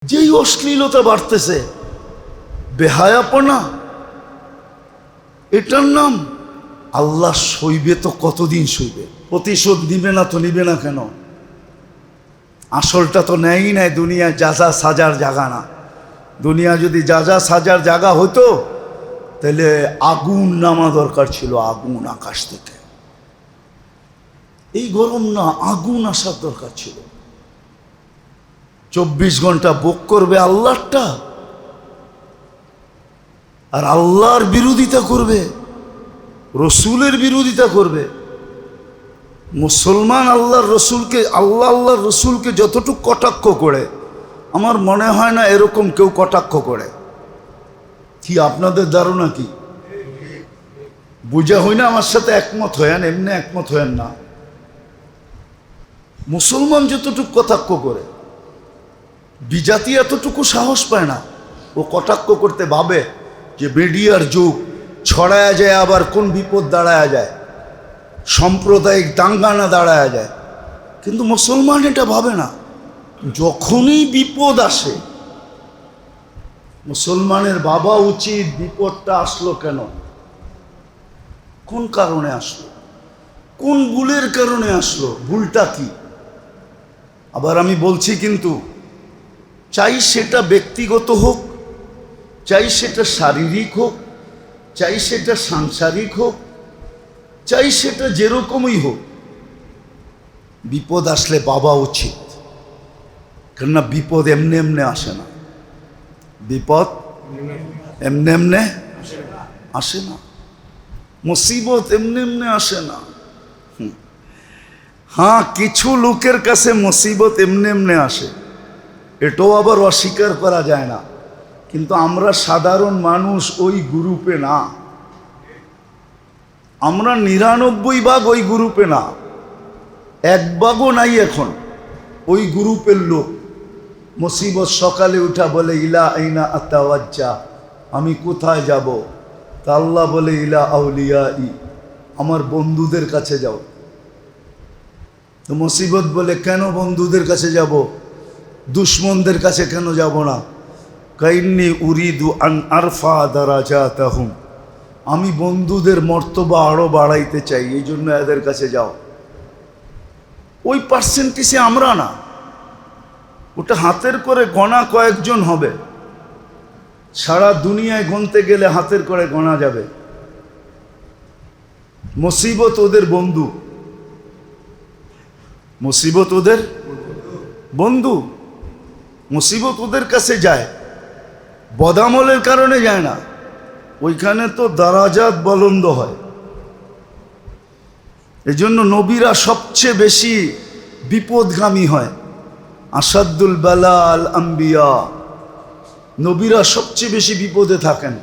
যেই অশ্লীলতা বাড়তেছে, বেহায়াপনা, এটার নাম আল্লাহ সইবে তো কতদিন সইবে? প্রতিশোধ নিবে না তো নিবে না কেন? আসলটা তো নেয়ই নাই। দুনিয়া যাজা সাজার জায়গা না। দুনিয়া যদি যাজা সাজার জায়গা হতো তাহলে আগুন নামা দরকার ছিল, আগুন আকাশ থেকে। এই গরম না, আগুন আসার দরকার ছিল। 24 ঘন্টা ভোগ করবে আল্লাহরটা, আর আল্লাহর বিরোধিতা করবে, রসুলের বিরোধিতা করবে। মুসলমান আল্লাহর রসুলকে যতটুকু কটাক্ষ করে, আমার মনে হয় না এরকম কেউ কটাক্ষ করে। কি আপনাদের ধারণা কি? বুঝা হয় না? আমার সাথে একমত হয়েন, এমনি একমত হয়েন না। মুসলমান যতটুকু কটাক্ষ করে, বিজাতি এতটুকু সাহস পায় না। ও কটাক্ষ করতে ভাবে যে মিডিয়ার যুগ, ছড়ায়া যায়, আবার কোন বিপদ দাঁড়ায়া যায়, সাম্প্রদায়িক দাঙ্গা না দাঁড়ায়া যায়। কিন্তু মুসলমান এটা ভাবে না। যখনই বিপদ আসে, মুসলমানের ভাবা উচিত বিপদটা আসলো কেন, কোন কারণে আসলো, কোন ভুলের কারণে আসলো, ভুলটা কি। আবার আমি বলছি কিন্তু, চাই সেটা ব্যক্তিগত হোক, চাই সেটা শারীরিক হোক, চাই সেটা সাংসারিক হোক, চাই সেটা যেরকমই হোক, বিপদ আসলে ভাবা উচিত। কেননা বিপদ এমনি এমনি আসে না, বিপদ এমনি এমনি আসে না, মুসিবত এমনি এমনি আসে না। হ্যাঁ, কিছু লোকের কাছে মুসিবত এমনি এমনি আসে, এটাও আবার অস্বীকার করা যায় না। কিন্তু আমরা সাধারণ মানুষ ওই গ্রুপে না, আমরা 99 ভাগ ওই গ্রুপে না, 1 ভাগও নাই এখন ওই গ্রুপের লোক। মুসিবত সকালে উঠা বলে ইলা আইনা আতাওয়াজ্জা, আমি কোথায় যাব? তা আল্লাহ বলে ইলা আউলিয়াই, আমার বন্ধুদের কাছে যাও। তো মুসিবত বলে কেন বন্ধুদের কাছে যাব, দুশ্মনদের কাছে কেন যাব না? কাইন্নি উরিদু আন আরফা দারাজাতাহুম, আমি বন্ধুদের মর্তবা আরো বাড়াইতে চাই, এই জন্য এদের কাছে যাও। ওই পার্সেন্টেজে আমরা না, ওটা হাতের করে গোনা কয়েকজন হবে। সারা দুনিয়ায় গুনতে গেলে হাতের করে গোনা যাবে। মুসিবত ওদের বন্ধু, মুসিবত ওদের বন্ধু, মুসিবত ওদের কাছে যায়, বদামলের কারণে যায় না। ওইখানে তো দারাজাত বুলন্দ হয়। এজন্য নবীরা সবচেয়ে বেশি বিপদগামী হয়। আসাদুল বালা আল আম্বিয়া, নবীরা সবচেয়ে বেশি বিপদে থাকেন।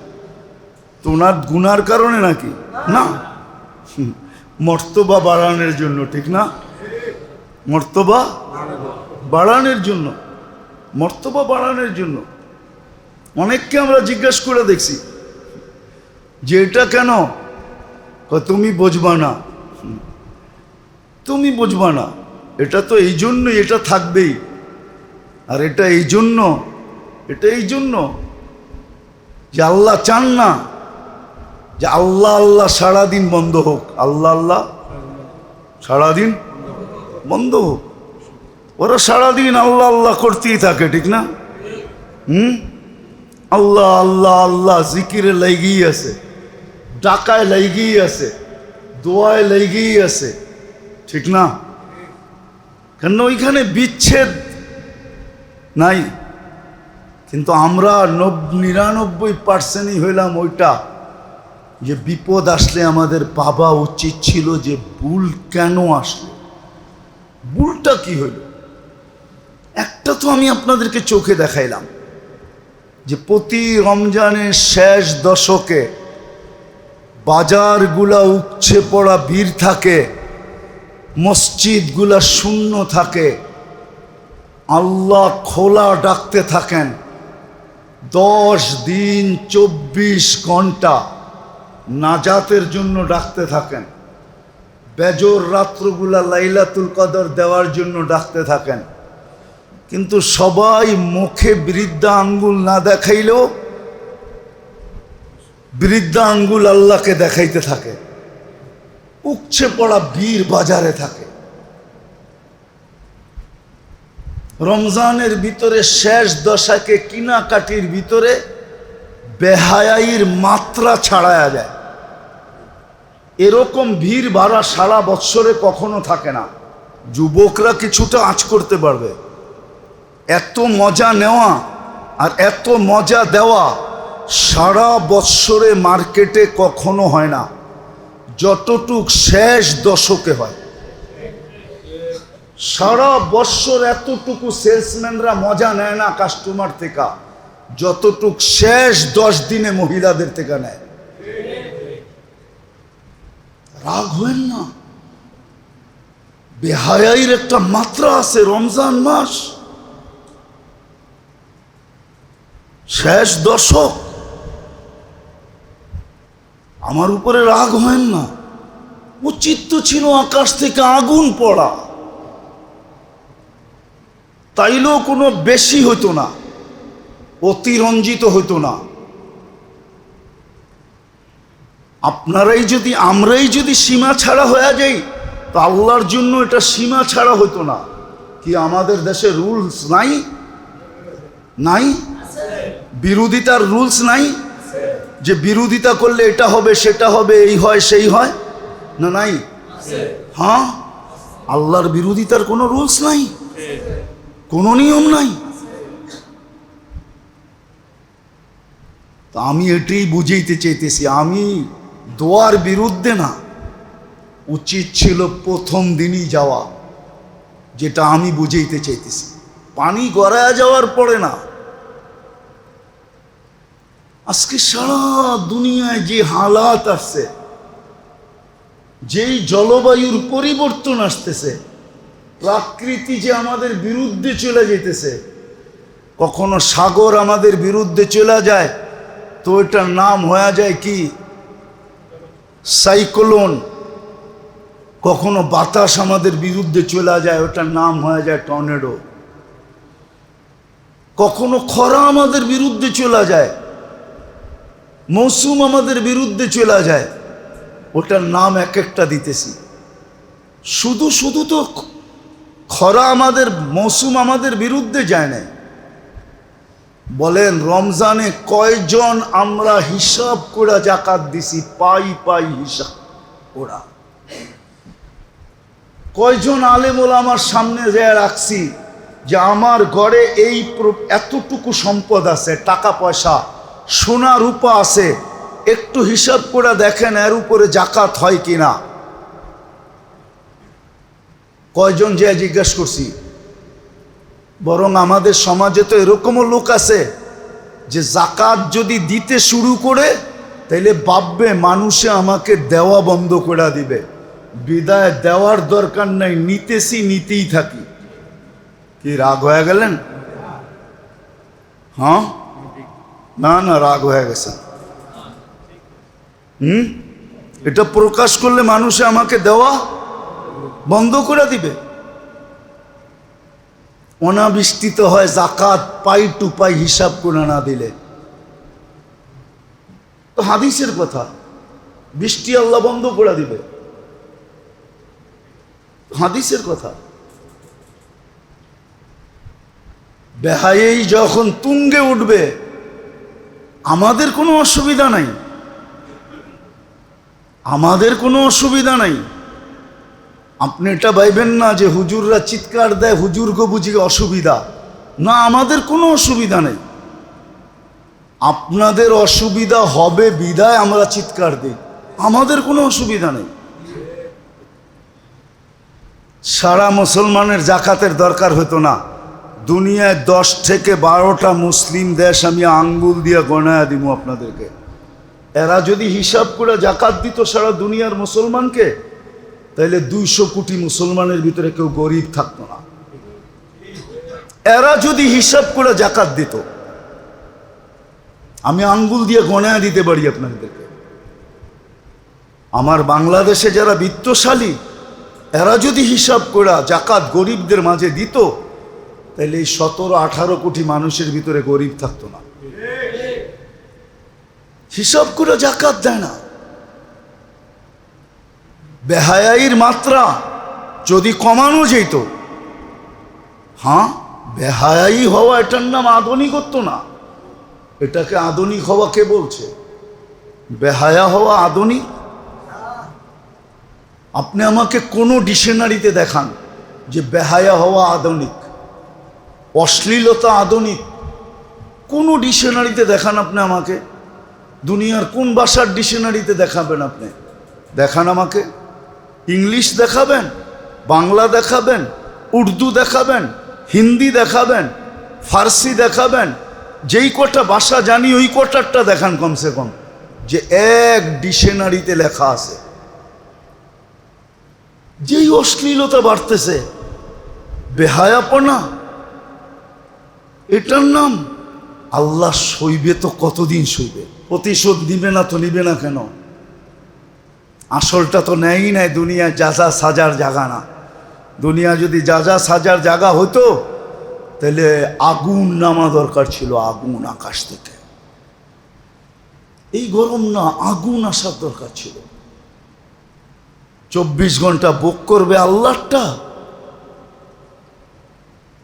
তো ওনার গুনার কারণে নাকি না, মর্তবা বাড়ানোর জন্য, ঠিক না? মর্তবা বাড়ানোর জন্য, মর্তবা বাড়ানোর জন্য। অনেককে আমরা জিজ্ঞাসা করে দেখছি যে এটা কেন, তুমি বুঝবা না, তুমি বুঝবা না, এটা তো এই জন্যই, এটা থাকবেই। আর এটা এই জন্য, এটা এই জন্য যে আল্লাহ চান না যে আল্লাহ আল্লাহ সারাদিন বন্ধ হোক, আল্লাহ আল্লাহ সারাদিন বন্ধ হোক। ওরা সারাদিন আল্লাহ আল্লাহ করতেই থাকে, ঠিক না? আল্লাহ আল্লাহ আল্লাহ জিকিরে লেগেই আছে, ডাকায় লেগেই আছে, দোয়ায় লেগেই আছে, ঠিক না? কেন ওইখানে বিচ্ছেদ নাই। কিন্তু আমরা 99% হইলাম ওইটা, যে বিপদ আসলে আমাদের ভাবা উচিত ছিল যে ভুল কেন আসলো, ভুলটা কি হইল। একটা তো আমি আপনাদেরকে চোখে দেখাইলাম যে প্রতি রমজানের শেষ দশকে বাজারগুলা উপচে পড়া ভিড় থাকে, মসজিদগুলা শূন্য থাকে, আল্লাহ খোলা ডাকতে থাকেন। 10 দিন 24 ঘন্টা নাজাতের জন্য ডাকতে থাকেন। বেজর রাত্রগুলা লাইলাতুল কদর দেওয়ার জন্য ডাকতে থাকেন। কিন্তু সবাই মুখে বৃদ্ধা আঙ্গুল না দেখাইলেও বৃদ্ধা আঙ্গুল আল্লাহকে দেখাইতে থাকে, উপচে পড়া বীর বাজারে থাকে। রমজানের ভিতরে শেষ দশাকে কিনাকাটির ভিতরে বেহায়াইর মাত্রা ছাড়ায়া যায়। এরকম ভিড় ভাড়া সারা বৎসরে কখনো থাকে না। যুবকরা কিছুটা আঁচ করতে পারবে। এত মজা নেওয়া আর এত মজা দেওয়া সারা বৎসরে মার্কেটে কখনো হয় না, যতটুক শেষ দশকে হয়। সারা বৎসর এতটুকু সেলসম্যানরা মজা নেয় না কাস্টমার থেকে, যতটুক শেষ 10 দিনে মহিলাদের থেকে নেয়। রাগ হয়েন না, বেহায়াইর একটা মাত্রা আছে। রমজান মাস শেষ দশক, আমার উপরে রাগ হয়েন না। উচিত তো ছিল আকাশ থেকে আগুন পড়া, তাইলেও কোনো বেশি হতো না, অতিরঞ্জিত হতো না। আমরাই যদি সীমা ছাড়া হয়ে যাই, তো আল্লাহর জন্য এটা সীমা ছাড়া হতো না। কি আমাদের দেশে রুলস নাই? নাই? বিরোধিতার রুলস নাই? যে বিরোধিতা করলে এটা হবে সেটা হবে, এই হয় সেই হয় না? নাই? হ্যাঁ, আল্লাহর বিরোধিতার কোনো রুলস নাই, কোনো নিয়ম নাই। তা আমি এটাই বুঝাইতে চাইতেছি, আমি দোয়ার বিরুদ্ধে না। উচিত ছিল প্রথম দিনই যাওয়া, যেটা আমি বুঝাইতে চাইতেছি। পানি গড়ায় যাওয়ার পরে না। আজকে সারা দুনিয়ায় যে হালাত আসছে, যেই জলবায়ুর পরিবর্তন আসতেছে, প্রকৃতি যে আমাদের বিরুদ্ধে চলে যেতেছে, কখনো সাগর আমাদের বিরুদ্ধে চলে যায় তো এটার নাম হয়ে যায় কি? সাইক্লোন। কখনো বাতাস আমাদের বিরুদ্ধে চলে যায়, ওটার নাম হয়ে যায় টর্নেডো। কখনো খরা আমাদের বিরুদ্ধে চলে যায়, মৌসুম আমাদের বিরুদ্ধে চলে যায়, ওটার নাম এক একটা দিতেছি। শুধু তো খরা আমাদের, মৌসুম আমাদের বিরুদ্ধে যায় না। বলেন রমজানে কয়জন আমরা হিসাব করে জাকাত দিছি? পাই হিসাব ওরা। কয়জন আলেম ওলামার সামনে যায় রাখছি যে আমার ঘরে এই এতটুকু সম্পদ আছে, টাকা পয়সা সোনা রূপা আছে, একটু হিসাব করে দেখেন এর উপরে জাকাত হয় কিনা। কয়জন যে জিজ্ঞেস করছি? বরং আমাদের সমাজে তো এরকমও লোক আছে যে জাকাত যদি দিতে শুরু করে তাইলে ভাববে মানুষে আমাকে দেওয়া বন্ধ করে দিবে, বিদায় দেওয়ার দরকার নাই, নিতেই থাকি। কি রাগ হয়ে গেলেন? হ্যাঁ, না রাগ হয়ে গেছে। এটা প্রকাশ করলে মানুষে আমাকে দেওয়া বন্ধ করে দিবে। অনাবৃষ্টিত হয় জাকাত পাই টু পাই হিসাব করে না দিলে। তো হাদিসের কথা, বৃষ্টি আল্লাহ বন্ধ করে দিবে, হাদিসের কথা। বেহায়েই যখন তুঙ্গে উঠবে আমাদের কোনো অসুবিধা নাই, আমাদের কোনো অসুবিধা নাই। আপনি এটা ভাইবেন না যে হুজুররা চিৎকার দেয় হুজুরকে বুঝি অসুবিধা না, আমাদের কোনো অসুবিধা নেই। আপনাদের অসুবিধা হবে বিদায় আমরা চিৎকার দিই, আমাদের কোনো অসুবিধা নেই। সারা মুসলমানের জাকাতের দরকার হতো না। দুনিয়ায় 10 থেকে 12টা মুসলিম দেশ আমি আঙ্গুল দিয়ে গণায়া দিব আপনাদেরকে। এরা যদি হিসাব করে জাকাত দিত সারা দুনিয়ার মুসলমানকে, তাইলে 200 কোটি মুসলমানের ভিতরে কেউ গরিব থাকতো না। এরা যদি হিসাব করে জাকাত দিত, আমি আঙ্গুল দিয়ে গণায়া দিতে পারি আপনাদেরকে। আমার বাংলাদেশে যারা বিত্তশালী, এরা যদি হিসাব করে জাকাত গরিবদের মাঝে দিত, তাহলে এই 17-18 কোটি মানুষের ভিতরে গরিব থাকতো না। হিসাব করে জাকাত দেয় না। বেহায়াইর মাত্রা যদি কমানো যেত, হ্যাঁ, বেহায়াই হওয়া এটার নাম আধুনিকত্ব না। এটাকে আধুনিক হওয়া কে বলছে? বেহায়া হওয়া আধুনিক? আপনি আমাকে কোনো ডিকশনারিতে দেখান যে বেহায়া হওয়া আধুনিক, অশ্লীলতা আধুনিক? কোনো ডিকশনারিতে দেখান আপনি আমাকে। দুনিয়ার কোন ভাষার ডিকশনারিতে দেখাবেন আপনি? দেখান আমাকে। ইংলিশ দেখাবেন, বাংলা দেখাবেন, উর্দু দেখাবেন, হিন্দি দেখাবেন, ফার্সি দেখাবেন, যেই কটা ভাষা জানি ওই কটারটা দেখান কমসে কম, যে এক ডিকশনারিতে লেখা আছে। যেই অশ্লীলতা বাড়তেছে, বেহায়াপনা, এটার নাম আল্লাহ সইবে তো কতদিন সইবে? প্রতিশোধ নিবে না তো নিবে না কেন? আসলটা তো নেয়ই নাই। দুনিয়া যাজা সাজার জায়গা না। দুনিয়া যদি যাজা সাজার জায়গা হতো তাহলে আগুন নামা দরকার ছিল, আগুন আকাশ থেকে। এই গরম না, আগুন আসার দরকার ছিল। 24 ঘন্টা বুক করবে আল্লাহটা,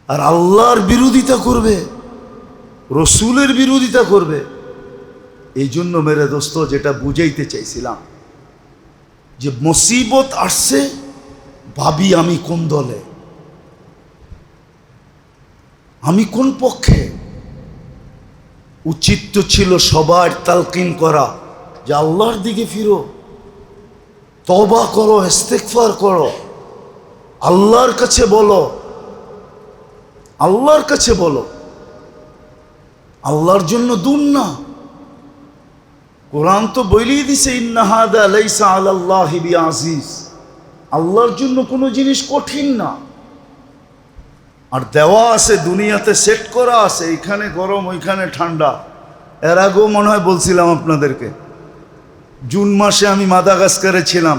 আর আল্লাহর বিরোধিতা করবে, রসুলের বিরোধিতা করবে। এই জন্য মেরে দোস্ত, যেটা বুঝাইতে চাইছিলাম, যে মুসিবত আসছে, ভাবি আমি কোন দলে, আমি কোন পক্ষে। উচিত তো ছিল সবার তালকিন করা যে আল্লাহর দিকে ফিরো, তওবা করো, ইস্তেগফার করো, আল্লাহর কাছে বলো, আল্লাহর কাছে বলো। আল্লাহর জন্য দূর না। কোরআন তো বলেই দিছে, ইন্না হাদা লাইসা আলাল্লাহি বিআজিজ। আল্লাহর জন্য কোনো জিনিস কঠিন না। আর দেওয়া আছে, দুনিয়াতে সেট করা আছে, এখানে গরম ওইখানে ঠান্ডা। এর আগেও মনে হয় বলছিলাম আপনাদেরকে, জুন মাসে আমি মাদাগাস্কারে ছিলাম,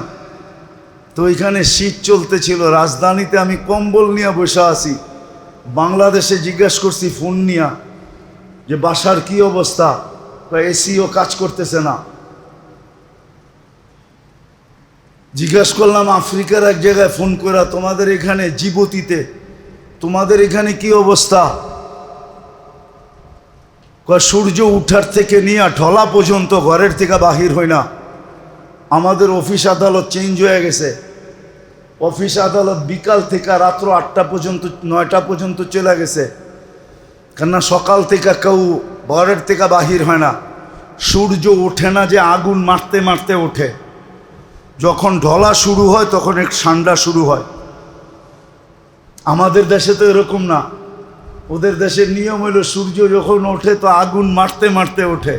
তো ওইখানে শীত চলতেছিল। রাজধানীতে আমি কম্বল নিয়ে বসে আছি। বাংলাদেশে জিজ্ঞাসা করছি ফোন নিয়া যে বাসার কি অবস্থা, এসিও কাজ করতেছে না। জিজ্ঞাসা করলাম আফ্রিকার এক জায়গায় ফোন করা, তোমাদের এখানে জিবুতিতে, তোমাদের এখানে কি অবস্থা? সূর্য উঠার থেকে নিয়ে ঢলা পর্যন্ত ঘরের থেকে বাহির হয় না। আমাদের অফিস আদালত চেঞ্জ হয়ে গেছে। অফিস আদালত বিকাল থেকে রাত্র 8টা পর্যন্ত, 9টা পর্যন্ত চলে গেছে। কেননা সকাল থেকে কেউ ঘরের থেকে বাহির হয় না। সূর্য ওঠে না যে আগুন মারতে মারতে ওঠে। যখন ঢলা শুরু হয় তখন এক ঠান্ডা শুরু হয়। আমাদের দেশে তো এরকম না। ওদের দেশের নিয়ম হলো সূর্য যখন ওঠে তো আগুন মারতে মারতে ওঠে।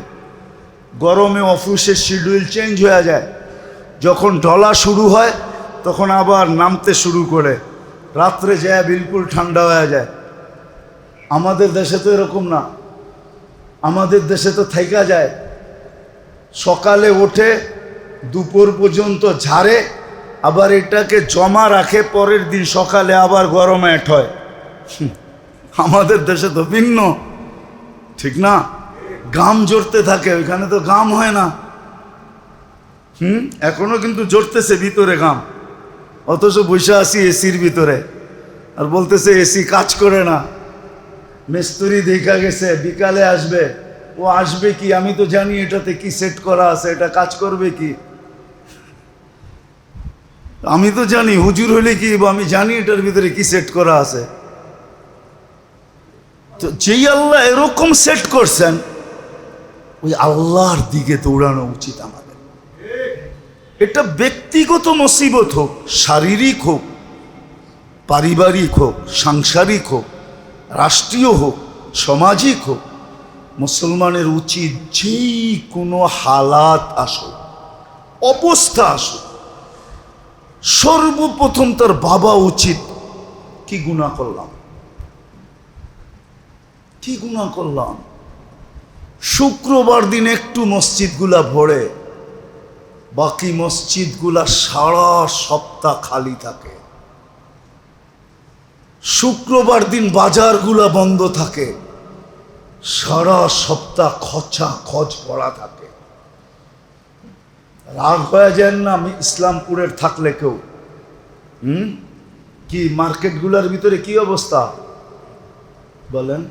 গরমে অফিসের শিডিউল চেঞ্জ হয়ে যায়। যখন ঢলা শুরু হয় তখন আবার নামতে শুরু করে, রাত্রে যায় বিলকুল ঠান্ডা হয়ে যায়। আমাদের দেশে তো এরকম না। আমাদের দেশে তো থাইকা যায়, সকালে ওঠে দুপুর পর্যন্ত ঝাড়ে, আবার এটাকে জমা রাখে, পরের দিন সকালে আবার গরমে এট হয়। আমাদের দেশে তো ভিন্ন, ঠিক না? ঘাম ঝরতে থাকে, ওইখানে তো ঘাম হয় না। এখনো কিন্তু ঝরতেছে ভিতরে ঘাম, অথচ বসে আছি এসির ভিতরে, আর বলতেছে এসি কাজ করে না। মিস্ত্রি দেখা গেছে বিকালে আসবে, ও আসবে কি? আমি তো জানি এটাতে কি সেট করা আছে, এটা কাজ করবে কি? আমি তো জানি, হুজুর হইলে কি, আমি জানি এটার ভিতরে কি সেট করা আছে। তো যেই আল্লাহ এরকম সেট করছেন, ওই আল্লাহর দিকে দৌড়ানো উচিত আমাদের। এটা ব্যক্তিগত মুসিবত হোক, শারীরিক হোক, পারিবারিক হোক, সাংসারিক হোক, রাষ্ট্রীয় হোক, সামাজিক হোক, মুসলমানের উচিত যেই কোনো হালাত আসুক, অবস্থা আসুক, সর্বপ্রথম তার ভাবা উচিত কি গুনাহ করলাম, কি গুনাহ করলাম। শুক্রবার দিন একটু মসজিদগুলা ভরে, বাকি মসজিদগুলা সারা সপ্তাহ খালি থাকে। শুক্রবার দিন বাজারগুলা বন্ধ থাকে, সারা সপ্তাহ খচা খচ পড়া থাকে। রাগ হয়ে যায় না আমি ইসলামপুরের থাকলে কেউ? কি মার্কেটগুলোর ভিতরে কি অবস্থা বলেন?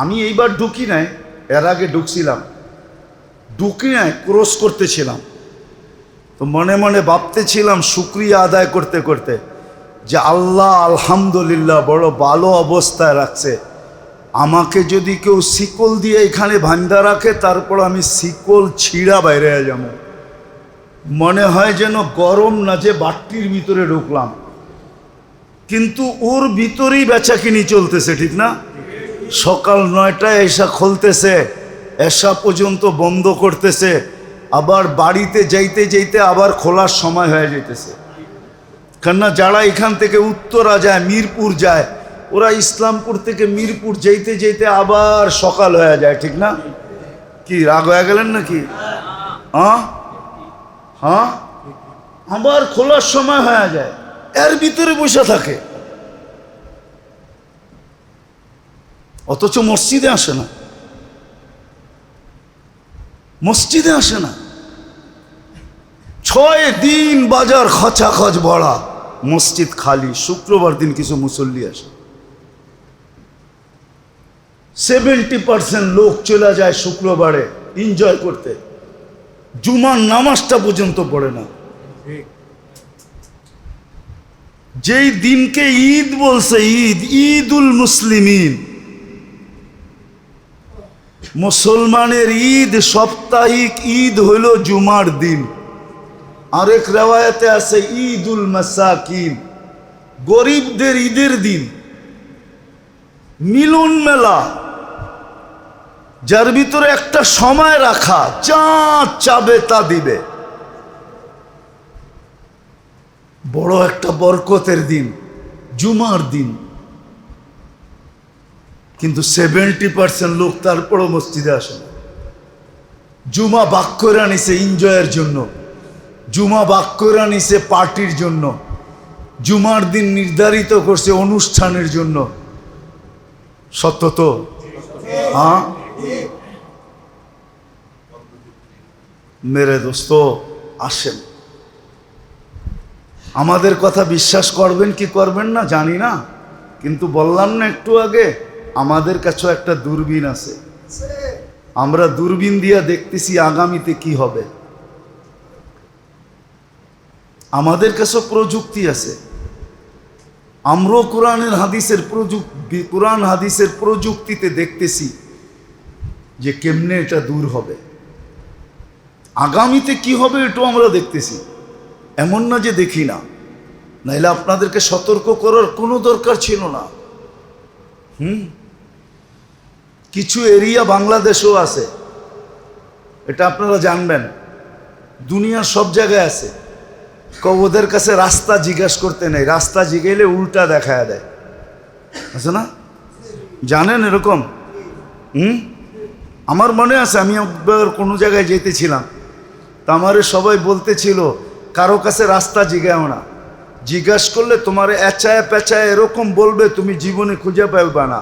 আমি এইবার ঢুকি নাই, এর আগে ঢুকছিলাম, ঢুকি নাই, ক্রস করতেছিলাম, তো মনে মনে ভাবতেছিলাম শুকরিয়া আদায় করতে করতে যে আল্লাহ আলহামদুলিল্লাহ বড় ভালো অবস্থায় রাখছে। আমাকে যদি কেউ শিকল দিয়ে এখানে বাঁধা রাখে, তারপর আমি শিকল ছিঁড়া বাইরে যাব। মনে হয় যেন গরম না যে বাট্টির ভিতরে ঢুকলাম, কিন্তু ওর ভিতরেই বেচাকিনি চলতেছে, ঠিক না? সকাল 9টায় এসা খুলতেছে, এসা পর্যন্ত বন্ধ করতেছে, আবার বাড়িতে যাইতে যাইতে আবার খোলার সময় হয়ে যাইতেছে। কেননা যারা এখান থেকে উত্তরা যায়, মিরপুর যায়, ওরা ইসলামপুর থেকে মিরপুর যাইতে যাইতে আবার সকাল হয়ে যায়, ঠিক না? কি রাগ হয়ে গেলেন নাকি? হ্যাঁ, আবার খোলার সময় হয়ে যায়, এর ভিতরে বসে থাকে, অথচ মসজিদে আসে না, মসজিদে আসে না। 6 দিন বাজার খচাখচ ভরা, মসজিদ খালি। শুক্রবার দিন কিছু মুসল্লি আসে। 70% লোক চলে যায় শুক্রবারে এনজয় করতে, জুমার নামাজটা পর্যন্ত পড়ে না। যেই দিনকে ঈদ বলছে, ঈদ, ঈদুল মুসলিমিন, মুসলমানের ঈদ, সাপ্তাহিক ঈদ হইল জুমার দিন। আরেক রেওয়ায়াতে আছে ঈদুল মাসাকিন, গরিবদের ঈদের দিন, মিলন মেলা, যার ভিতরে একটা সময় রাখা, যা চাবে তা দিবে। বড় একটা বরকতের দিন, জুমার দিন। কিন্তু 70% লোক তারপরও মসজিদে আসে না। জুমা বাক করে নিছে এনজয়ের জন্য, জুমা বাক করে নিছে পার্টির জন্য, জুমার দিন নির্ধারিত করছে অনুষ্ঠানের জন্য। সত্য তো? হ্যাঁ মেরে দোস্ত, আসেন। আমাদের কথা বিশ্বাস করবেন কি করবেন না জানি না, কিন্তু বললাম না একটু আগে, আমাদের কাছেও একটা দূরবীন আছে। আমরা দূরবীন দিয়া দেখতেছি আগামীতে কি হবে। আমাদের কাছেও প্রযুক্তি আছে। আমরাও কোরআন হাদিসের প্রযুক্তিতে দেখতেছি যে কেমনে এটা দূর হবে, আগামীতে কি হবে এটাও আমরা দেখতেছি। এমন না যে দেখি না, নাইলে আপনাদেরকে সতর্ক করার কোনো দরকার ছিল না। কিছু এরিয়া বাংলাদেশেও আছে, এটা আপনারা জানবেন, দুনিয়ার সব জায়গায় আছে। ওদের কাছে রাস্তা জিজ্ঞাসা করতে নেই, রাস্তা জিগাইলে উল্টা দেখায় দেয়, আছে না? জানেন এরকম? আমার মনে আছে, আমি একবার কোনো জায়গায় যেতেছিলাম, তা আমারে সবাই বলতেছিল কারো কাছে রাস্তা জিগাও না, জিজ্ঞাসা করলে তোমার এচায় পেঁচায় এরকম বলবে তুমি জীবনে খুঁজে পাবে না।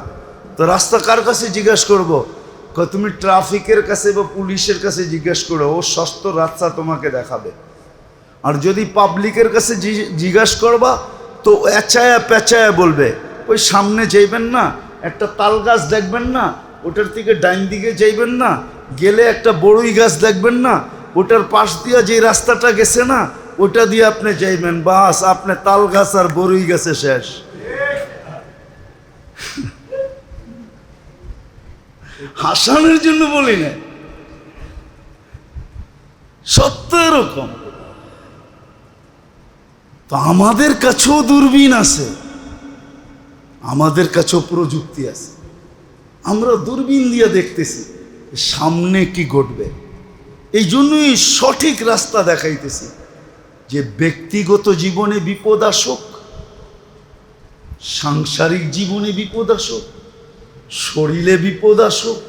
তো রাস্তা কার কাছে জিজ্ঞাসা করবো? তুমি ট্রাফিকের কাছে বা পুলিশের কাছে জিজ্ঞাসা করো, ও সস্ত রাস্তা তোমাকে দেখাবে। আর যদি পাবলিকের কাছে জিজ্ঞাসা করবা তো এচায়া পেঁচায়া বলবে। ওই সামনে যাইবেন না, একটা তাল গাছ দেখবেন না, ওটার থেকে ডাইন দিকে যাইবেন না, গেলে একটা বড়ই গাছ দেখবেন না, ওটার পাশ দিয়ে যে রাস্তাটা গেছে না, ওটা দিয়ে আপনি যাইবেন, বাস আপনি তাল গাছ আর বড়ই গাছে শেষ। হাসানোর জন্য বলি না, সত্য এরকম। তো আমাদের কাছেও দূরবীন আছে, আমাদের কাছেও প্রযুক্তি আছে। আমরা দূরবীন দিয়ে দেখতেছি সামনে কি ঘটবে। এই জন্যই সঠিক রাস্তা দেখাইতেছি যে ব্যক্তিগত জীবনে বিপদ আসুক, সাংসারিক জীবনে বিপদ আসুক, শরীরে বিপদ আসুক,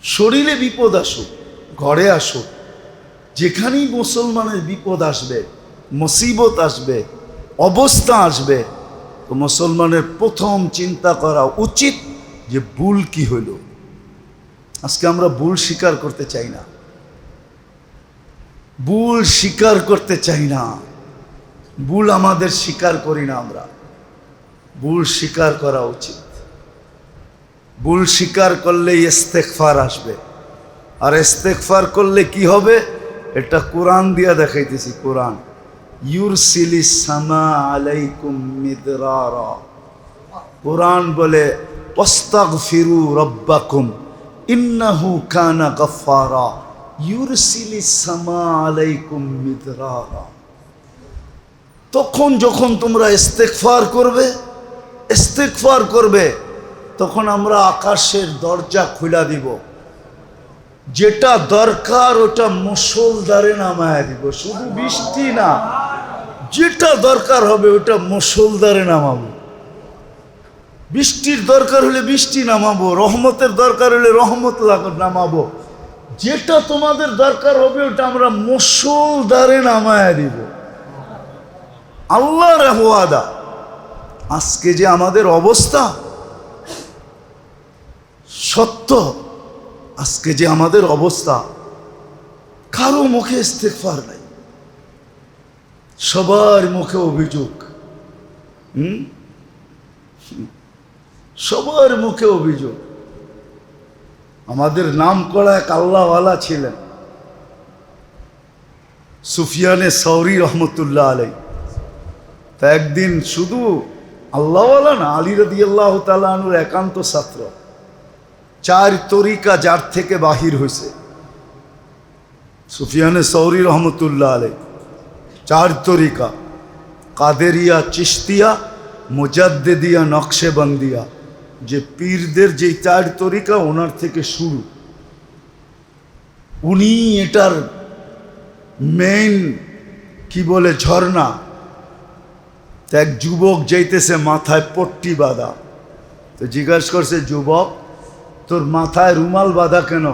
শরীরে বিপদ আসুক, ঘরে আসুক, যেখানেই মুসলমানের বিপদ আসবে, মুসিবত আসবে, অবস্থা আসবে, তো মুসলমানের প্রথম চিন্তা করা উচিত যে ভুল কি হইল। আজকে আমরা ভুল স্বীকার করতে চাই না, ভুল স্বীকার করতে চাই না, ভুল আমাদের স্বীকার করি না আমরা। ভুল স্বীকার করা উচিত। ভুল স্বীকার করলে ইস্তেগফার আসবে, আর ইস্তেগফার করলে কি হবে এটা কোরআন দিয়া দেখাইতেছি। কোরআন, ইউরসিলিস সামা আলাইকুম মিদরারা, কোরআন বলে ওয়াস্তাগফিরু রাব্বাকুম ইন্নাহু কানা গফফারা ইউরসিলিস সামা আলাইকুম মিদরারা। তখন যখন তোমরা ইস্তেগফার করবে তখন আমরা আকাশের দরজা খুলে দিব, যেটা দরকার ওটা মুষলধারে নামায় দিব। শুধু বৃষ্টি না, যেটা দরকার হবে ওটা মুষলধারে নামাবো। বৃষ্টির দরকার হলে বৃষ্টি নামাবো, রহমতের দরকার হলে রহমত নামাবো। যেটা তোমাদের দরকার হবে ওটা আমরা মুষলধারে নামায় দিব। আল্লাহর ওয়াদা। আজকে যে আমাদের অবস্থা সত্য, আজকে যে আমাদের অবস্থা, কারো মুখে ইস্তেগফার নাই, সবার মুখে অভিযোগ। সবার মুখে অভিযোগ। আমাদের নাম করা এক আল্লাহওয়ালা ছিলেন সুফিয়ানে সৌরি রহমতুল্লাহ আলাই। তা একদিন শুধু আল্লাহওয়ালা না, আলী রাদিয়াল্লাহু তাআলা আনহুর একান্ত ছাত্র, 4 তরিকা যার থেকে বাহির হয়েছে। সুফিয়ানে সৌরি রহমতুল্লাহ আলাই 4 তরিকা, কাদেরিয়া, চিশতিয়া, মুজাদ্দিদিয়া, নকশেবন্দিয়া, যে পীরদের যে 4 তরিকা ওনার থেকে শুরু। উনি এটার মেইন কি বলে ঝর্ণা। তো এক যুবক যাইতেছে, মাথায় পট্টি বাঁধা। তো জিজ্ঞাসা করছে, যুবক তোর মাথায় রুমাল বাঁধা কেন?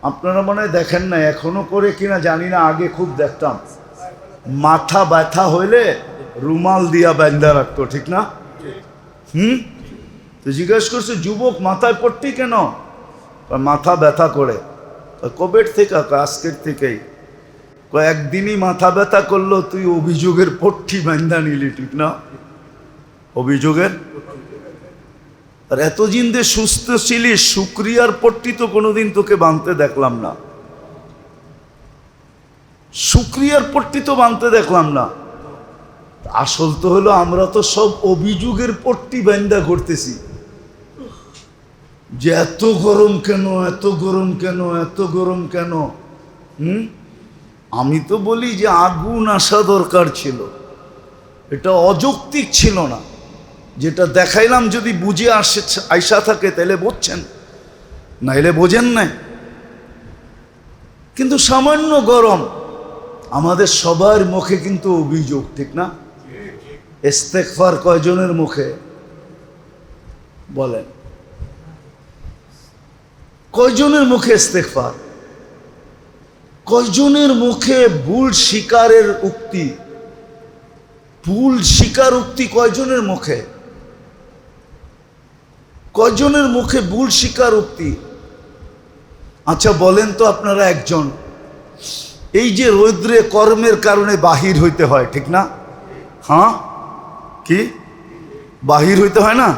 আপনারা মনে হয় দেখেন না, এখনো করে কিনা জানি না, আগে খুব দেখতাম মাথা ব্যথা হইলে রুমাল দিয়া বাঁধা রাখতো, ঠিক না? তো জিজ্ঞাসা করছে, যুবক মাথায় পট্টি কেন? মাথা ব্যথা করে। কবের থেকে? আজকের থেকেই। কয়েকদিনই মাথা ব্যথা করলো, তুই অভিযোগের পট্টি বাঁধা নিলি, ঠিক না? অভিযোগের। আর এতদিন যে সুস্থ ছিলি, শুকরিয়ার পট্টি তো কোনোদিন তোকে বাঁধতে দেখলাম না। শুকরিয়ার পট্টি তো বাঁধতে দেখলাম না। আসল তো হলো আমরা তো সব অভিযোগের পট্টি বাঁধা করতেছি, যে এত গরম কেন, এত গরম কেন, এত গরম কেন। আমি তো বলি যে আগুন আসা দরকার ছিল, এটা অযৌক্তিক ছিল না। যেটা দেখাইলাম যদি বুঝে আইসা থাকে তাহলে বুঝছেন, নাইলে বোঝেন নাই। কিন্তু সামান্য গরম, আমাদের সবার মুখে কিন্তু অভিযোগ, ঠিক না? ইস্তেগফার কয়জনের মুখে বলেন? কয়জনের মুখে ইস্তেগফার? কয়জনের মুখে ভুল স্বীকারের উক্তি? ভুল স্বীকার উক্তি কয়জনের মুখে? কয়জনের মুখে ভুল স্বীকার উক্তি? আচ্ছা বলেন তো আপনারা একজন, এই যে রৌদ্রে কর্মের কারণে বাহির হইতে হয়, ঠিক না? হ্যাঁ, কি বাহির হইতে হয় না?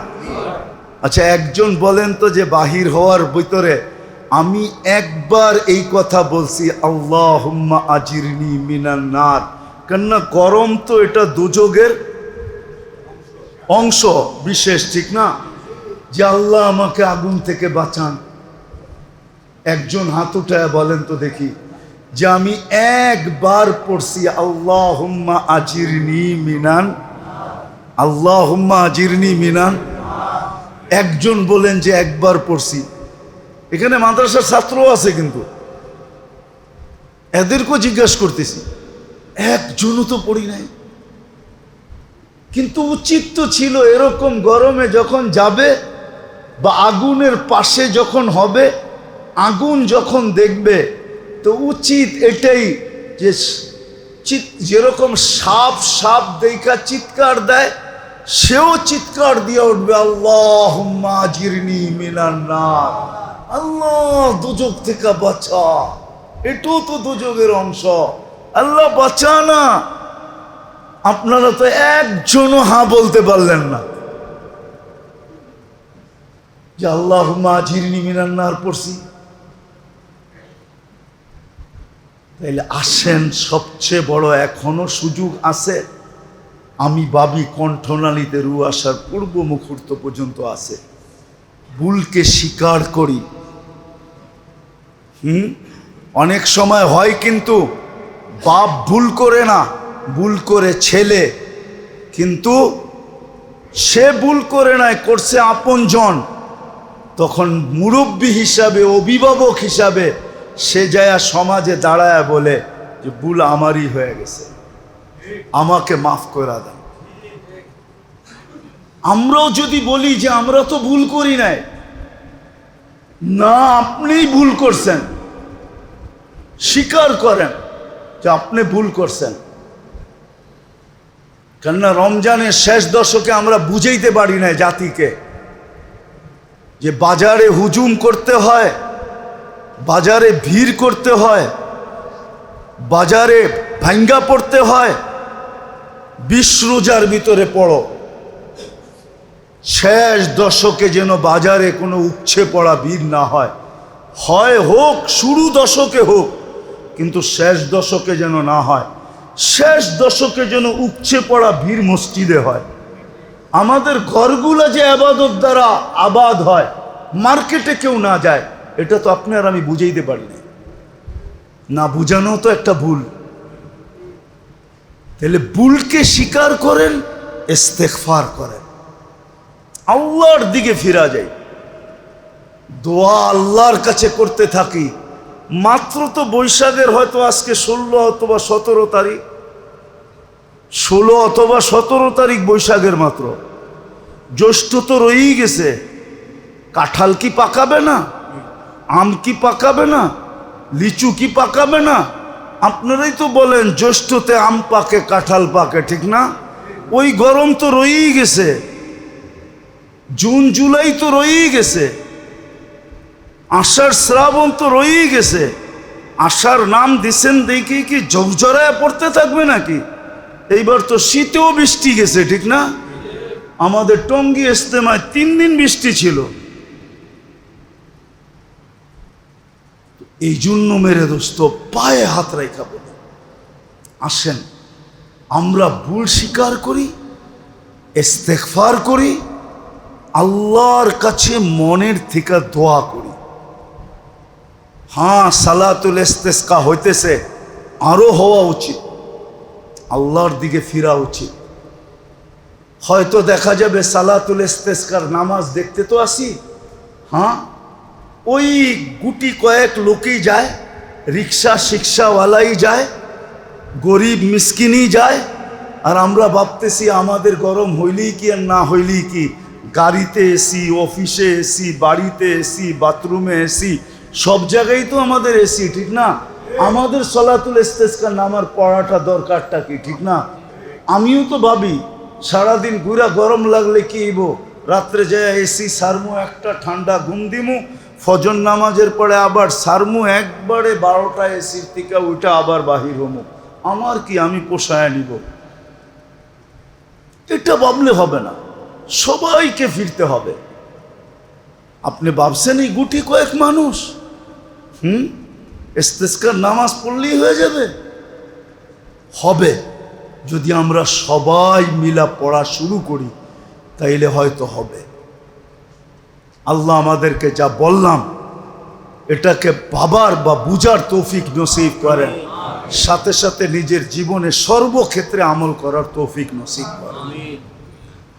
আচ্ছা একজন বলেন তো যে বাহির হওয়ার ভিতরে আমি একবার এই কথা বলছি, আল্লাহুম্মা আজিরনি মিনান নার, কেননা গরম তো এটা দুযোগের অংশ বিশেষ, ঠিক না? যে আল্লাহ আমাকে আগুন থেকে বাঁচান। একজন হাত উঠায় বলেন তো দেখি যে আমি একবার পড়ছি আল্লাহুম্মা আজিরনি মিনান, আল্লাহুম্মা আজিরনি মিনান। একজন বলেন যে একবার পড়ছি। এখানে মাদ্রাসার ছাত্রও আছে, কিন্তু এদেরকেও জিজ্ঞাসা করতেছি, একজনও তো পড়ি নাই। কিন্তু উচিত তো ছিল এরকম গরমে যখন যাবে বা আগুনের পাশে যখন হবে, আগুন যখন দেখবে, তো উচিত এটাই যে যেরকম সাপ সাপ দেখা চিৎকার দেয়, সেও চিৎকার দিয়ে উঠবে, আল্লাহুম্মা আজিরনি মিনান নার, আল্লাহ দুজক থেকে বাঁচা। এটাও তো দুজকের অংশ, আল্লাহ বাঁচা না। আপনারা তো একজনও হা বলতে পারলেন না যে আল্লাহুম্মা আজিরনি মিনান নার পড়ছি। তাইলে আসেন, সবচেয়ে বড় এখনো সুযোগ আছে। আমি ভাবি কণ্ঠনালীতে রু আসার পূর্ব মুহূর্ত পর্যন্ত আছে। ভুলকে স্বীকার করি। অনেক সময় হয় কিন্তু বাপ ভুল করে না, ভুল করে ছেলে, কিন্তু সে ভুল করে নাই, করছে আপনজন। তখন মুরব্বী হিসাবে, অভিভাবক হিসাবে সে যায় সমাজে দাঁড়ায় বলে যে ভুল আমারই হয়ে গেছে, আমাকে মাফ করে দেন। আমরাও যদি বলি যে আমরা তো ভুল করি নাই, না আপনিই ভুল করছেন, স্বীকার করেন যে আপনি ভুল করছেন। কেননা রমজানের শেষ দশকে আমরা বুঝাইতে পারি না জাতিকে যে বাজারে হুজুম করতে হয়, বাজারে ভিড় করতে হয়, বাজারে ভাঙ্গা পড়তে হয়। 20 রোজার ভিতরে পড়ো, শেষ দশকে যেন বাজারে কোনো উপচে পড়া ভিড় না হয়। হয় হোক, শুরু দশকে হোক, কিন্তু শেষ দশকে যেন না হয়। শেষ দশকে যেন উপচে পড়া ভিড় মসজিদে হয়। আমাদের ঘরগুলো যে আবাদত দ্বারা আবাদ হয়, মার্কেটে কেউ না যায়, এটা তো আপনি আর আমি বুঝাইতে পারি না। না বুঝানো তো একটা ভুল। তাহলে ভুলকে স্বীকার করেন, ইস্তেগফার করেন, আল্লাহর দিকে ফিরা যায়, দোয়া আল্লাহর কাছে করতে থাকি। মাত্র তো বৈশাখের হয়তো আজকে 16 অথবা 17 তারিখ, 16 অথবা 17 তারিখ বৈশাখের মাত্র। জ্যৈষ্ঠ তো রয়েই গেছে। কাঁঠাল কি পাকাবে না? আম কি পাকাবে না? লিচু কি পাকাবে না? আপনারাই তো বলেন জ্যৈষ্ঠতে আম পাকে, কাঁঠাল পাকে, ঠিক না? ওই গরম তো রয়েই গেছে। জুন জুলাই তো রয়েই গেছে। আষাঢ় শ্রাবণ তো রয়েই গেছে। আষাঢ় নাম দিছেন দেখি কি ঝরঝরায় পড়তে থাকবে নাকি? এইবার তো শীতেও বৃষ্টি গেছে, ঠিক না? আমাদের টঙ্গী ইজতেমায় 3 দিন বৃষ্টি ছিল। এই জন্য মেরে দোস্ত পায়ে হাত রাখা বলি, আসেন আমরা ভুল স্বীকার করি, ইস্তেগফার করি, আল্লাহর কাছে মনের থেকে দোয়া করি। হ্যাঁ, সালাতুল ইস্তিসকা হইতেছে, আরো হওয়া উচিত, আল্লাহর দিকে ফিরা উচিত। হয়তো দেখা যাবে সালাতুল ইস্তিসকার নামাজ দেখতে তো আসি, হ্যাঁ ওই গুটি কয়েক লোকই যায়, রিক্সা শিক্ষাওয়ালাই যায়, গরিব মিসকিনই যায়। আর আমরা ভাবতেছি আমাদের গরম হইলেই কি আর না হইলেই কি, গাড়িতে এসি, অফিসে এসি, বাড়িতে এসি, বাথরুমে এসি, সব জায়গায় তো আমাদের এসি, ঠিক না? আমাদের সালাতুল ইস্তিসকা নামার পড়াটা দরকারটা কি, ঠিক না? আমিও তো ভাবি সারাদিন ঘুরা গরম লাগলে কি হইব, রাত্রে যায় এসি সারমু, একটা ঠান্ডা ঘুম দিমু, ফজর নামাজের পরে আবার সারমু, একবারে 12টা এসির থেকে ওইটা আবার বাহির হমু। আমার কি, আমি পোষায় নিব? এটা ভাবলে হবে না, সবাইকে ফিরতে হবে। আপনি ভাবছেন এই গুটি কয়েক মানুষ ইস্তিসকার নামাজ পড়লেই হয়ে যাবে? হবে যদি আমরা সবাই মিলা পড়া শুরু করি, তাইলে হয়তো হবে। আল্লাহ আমাদেরকে যা বললাম এটাকে ভাবার বা বুঝার তৌফিক নসিব করেন, সাথে সাথে নিজের জীবনে সর্বক্ষেত্রে আমল করার তৌফিক নসিব করেন।